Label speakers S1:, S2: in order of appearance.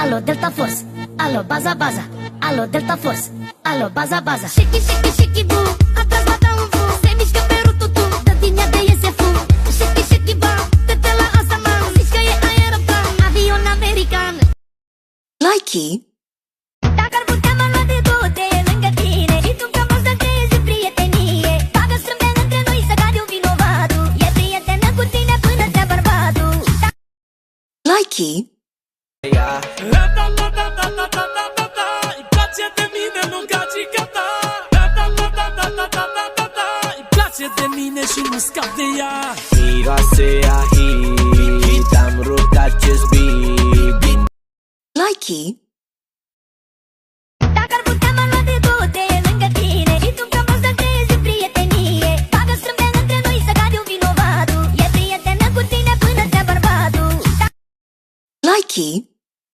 S1: Alo, Delta Force. Alo, baza, baza. Alo, Delta Force. Alo, baza, baza. Shiki, shiki, shiki, boo. Atrás mata um voo. Se mișcă pe rututu. Dădinea de iese fu. Shiki, shiki, ba. Te la asta, man. Zici că e aeroplan. Avion american.
S2: Likey.
S1: Dacă ar putea mă lua de toate lângă tine și tu că poți să crezi prietenie. Bagă strâmbe între noi să cade un vinovatul. E prietenă cu tine până te-a bărbatul.
S2: Likey.
S3: La da la da da da da da da da. Îi place de mine, nu gagica ta. La da la da da da da da da da. Îi place de mine și nu scap de ea.
S4: Miroase a hit, am rupt acest beat.
S2: Likey.
S1: Dacă ar putea mă lua de toate lângă tine și tu că poți să crezi prietenie. Bagă strâmbe între noi să cade un vinovatul. E prietenă cu tine până te-a bărbatul.
S2: Likey.